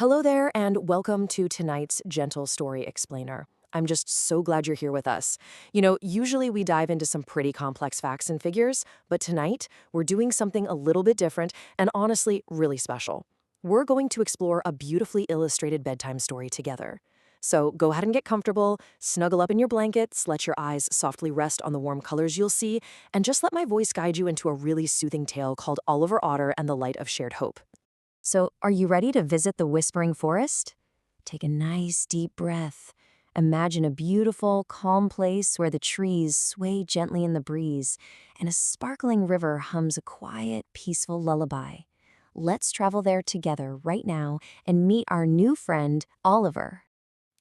Hello there, and welcome to tonight's Gentle Story Explainer. I'm just so glad you're here with us. Usually we dive into some pretty complex facts and figures, but tonight we're doing something a little bit different and honestly really special. We're going to explore a beautifully illustrated bedtime story together. So go ahead and get comfortable, snuggle up in your blankets, let your eyes softly rest on the warm colors you'll see, and just let my voice guide you into a really soothing tale called Oliver Otter and the Light of Shared Hope. So, are you ready to visit the Whispering Forest? Take a nice deep breath. Imagine a beautiful, calm place where the trees sway gently in the breeze and a sparkling river hums a quiet, peaceful lullaby. Let's travel there together right now and meet our new friend, Oliver.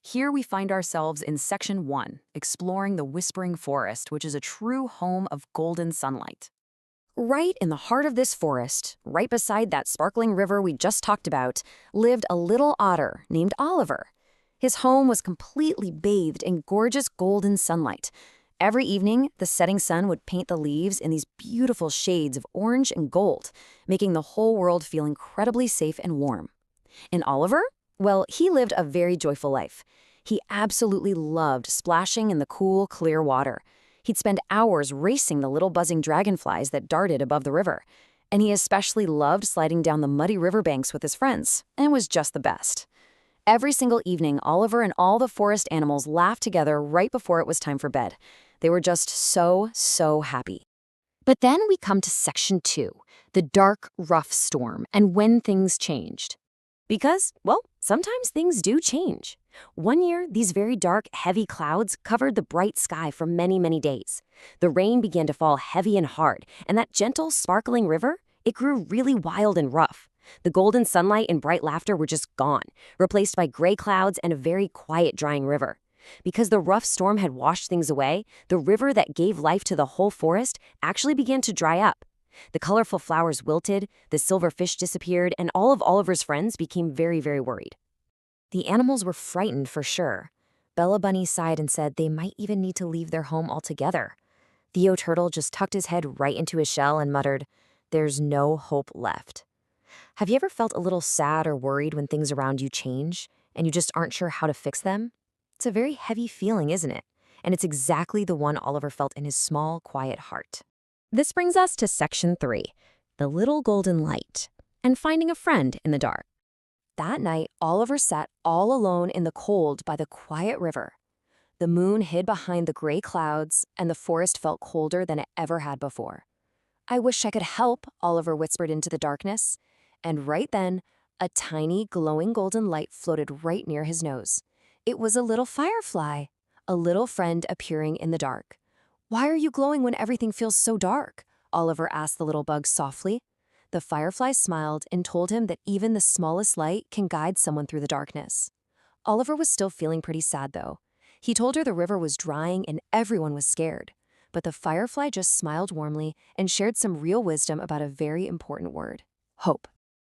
Here we find ourselves in Section 1, exploring the Whispering Forest, which is a true home of golden sunlight. Right in the heart of this forest, right beside that sparkling river we just talked about, lived a little otter named Oliver. His home was completely bathed in gorgeous golden sunlight. Every evening, the setting sun would paint the leaves in these beautiful shades of orange and gold, making the whole world feel incredibly safe and warm. And Oliver? Well, he lived a very joyful life. He absolutely loved splashing in the cool, clear water. He'd spend hours racing the little buzzing dragonflies that darted above the river. And he especially loved sliding down the muddy riverbanks with his friends, and was just the best. Every single evening, Oliver and all the forest animals laughed together right before it was time for bed. They were just so happy. But then we come to Section 2, the dark, rough storm, and when things changed. Because, well, sometimes things do change. One year, these very dark, heavy clouds covered the bright sky for many days. The rain began to fall heavy and hard, and that gentle, sparkling river, it grew really wild and rough. The golden sunlight and bright laughter were just gone, replaced by gray clouds and a very quiet, drying river. Because the rough storm had washed things away, the river that gave life to the whole forest actually began to dry up. The colorful flowers wilted, the silver fish disappeared, and all of Oliver's friends became very worried. The animals were frightened for sure. Bella Bunny sighed and said they might even need to leave their home altogether. Theo Turtle just tucked his head right into his shell and muttered, "There's no hope left." Have you ever felt a little sad or worried when things around you change, and you just aren't sure how to fix them? It's a very heavy feeling, isn't it? And it's exactly the one Oliver felt in his small, quiet heart. This brings us to Section 3, the little golden light, and finding a friend in the dark. That night, Oliver sat all alone in the cold by the quiet river. The moon hid behind the gray clouds, and the forest felt colder than it ever had before. "I wish I could help," Oliver whispered into the darkness. And right then, a tiny, glowing golden light floated right near his nose. It was a little firefly, a little friend appearing in the dark. "Why are you glowing when everything feels so dark?" Oliver asked the little bug softly. The firefly smiled and told him that even the smallest light can guide someone through the darkness. Oliver was still feeling pretty sad, though. He told her the river was drying and everyone was scared. But the firefly just smiled warmly and shared some real wisdom about a very important word: hope.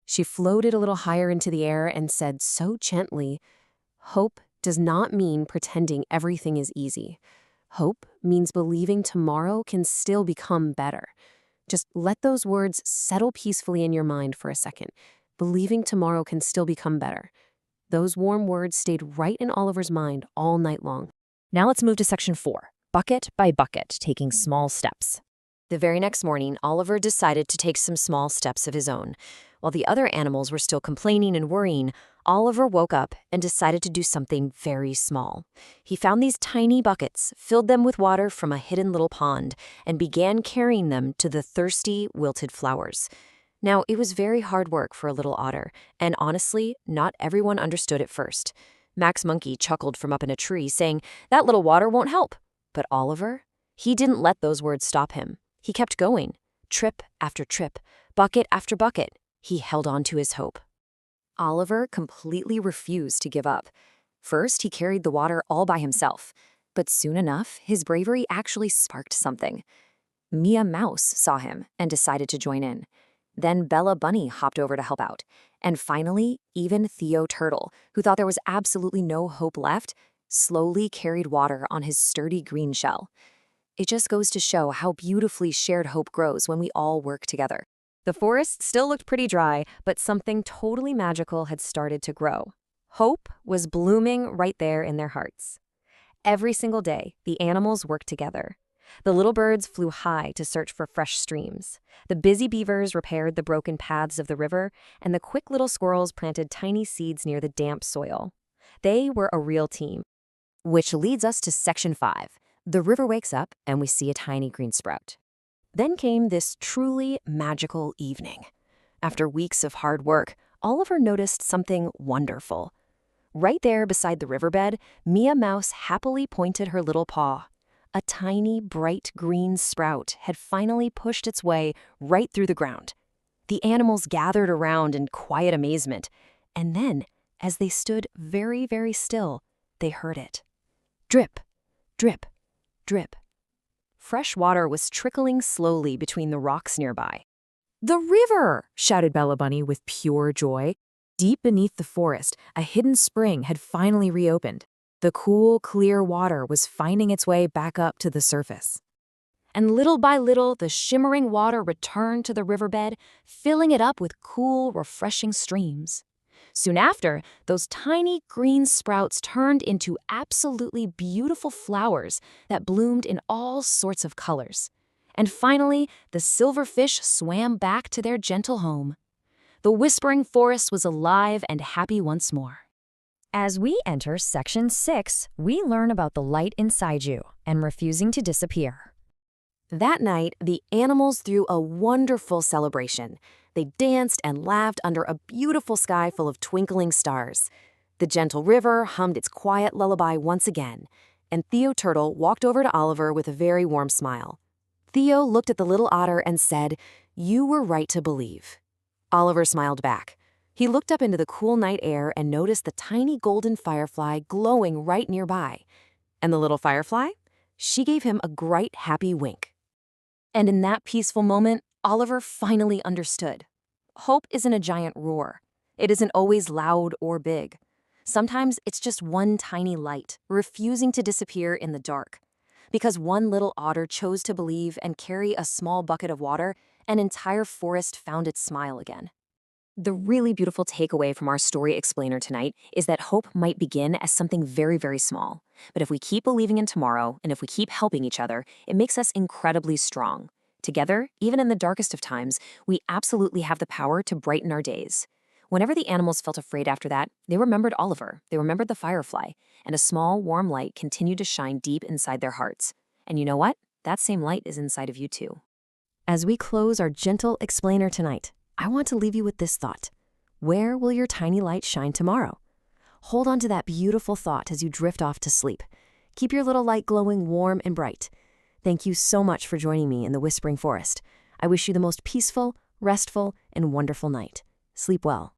She floated a little higher into the air and said so gently, "Hope does not mean pretending everything is easy. Hope means believing tomorrow can still become better." Just let those words settle peacefully in your mind for a second. Believing tomorrow can still become better. Those warm words stayed right in Oliver's mind all night long. Now let's move to Section 4, bucket by bucket, taking small steps. The very next morning, Oliver decided to take some small steps of his own. While the other animals were still complaining and worrying, Oliver woke up and decided to do something very small. He found these tiny buckets, filled them with water from a hidden little pond, and began carrying them to the thirsty, wilted flowers. Now, it was very hard work for a little otter, and honestly, not everyone understood at first. Max Monkey chuckled from up in a tree, saying, "That little water won't help." But Oliver, he didn't let those words stop him. He kept going, trip after trip, bucket after bucket. He held on to his hope. Oliver completely refused to give up. First, he carried the water all by himself. But soon enough, his bravery actually sparked something. Mia Mouse saw him and decided to join in. Then Bella Bunny hopped over to help out. And finally, even Theo Turtle, who thought there was absolutely no hope left, slowly carried water on his sturdy green shell. It just goes to show how beautifully shared hope grows when we all work together. The forest still looked pretty dry, but something totally magical had started to grow. Hope was blooming right there in their hearts. Every single day, the animals worked together. The little birds flew high to search for fresh streams. The busy beavers repaired the broken paths of the river, and the quick little squirrels planted tiny seeds near the damp soil. They were a real team. Which leads us to Section 5. The river wakes up, and we see a tiny green sprout. Then came this truly magical evening. After weeks of hard work, Oliver noticed something wonderful. Right there beside the riverbed, Mia Mouse happily pointed her little paw. A tiny, bright green sprout had finally pushed its way right through the ground. The animals gathered around in quiet amazement, and then, as they stood very, very still, they heard it. Drip, drip, drip. Fresh water was trickling slowly between the rocks nearby. "The river!" shouted Bella Bunny with pure joy. Deep beneath the forest, a hidden spring had finally reopened. The cool, clear water was finding its way back up to the surface. And little by little, the shimmering water returned to the riverbed, filling it up with cool, refreshing streams. Soon after, those tiny green sprouts turned into absolutely beautiful flowers that bloomed in all sorts of colors. And finally, the silverfish swam back to their gentle home. The whispering forest was alive and happy once more. As we enter Section 6, we learn about the light inside you and refusing to disappear. That night, the animals threw a wonderful celebration. They danced and laughed under a beautiful sky full of twinkling stars. The gentle river hummed its quiet lullaby once again, and Theo Turtle walked over to Oliver with a very warm smile. Theo looked at the little otter and said, "You were right to believe." Oliver smiled back. He looked up into the cool night air and noticed the tiny golden firefly glowing right nearby. And the little firefly? She gave him a bright, happy wink. And in that peaceful moment, Oliver finally understood. Hope isn't a giant roar. It isn't always loud or big. Sometimes it's just one tiny light, refusing to disappear in the dark. Because one little otter chose to believe and carry a small bucket of water, an entire forest found its smile again. The really beautiful takeaway from our story explainer tonight is that hope might begin as something very, very small. But if we keep believing in tomorrow, and if we keep helping each other, it makes us incredibly strong. Together, even in the darkest of times, we absolutely have the power to brighten our days. Whenever the animals felt afraid after that, they remembered Oliver, they remembered the firefly, and a small, warm light continued to shine deep inside their hearts. And you know what? That same light is inside of you too. As we close our gentle explainer tonight, I want to leave you with this thought. Where will your tiny light shine tomorrow? Hold on to that beautiful thought as you drift off to sleep. Keep your little light glowing warm and bright. Thank you so much for joining me in the Whispering Forest. I wish you the most peaceful, restful, and wonderful night. Sleep well.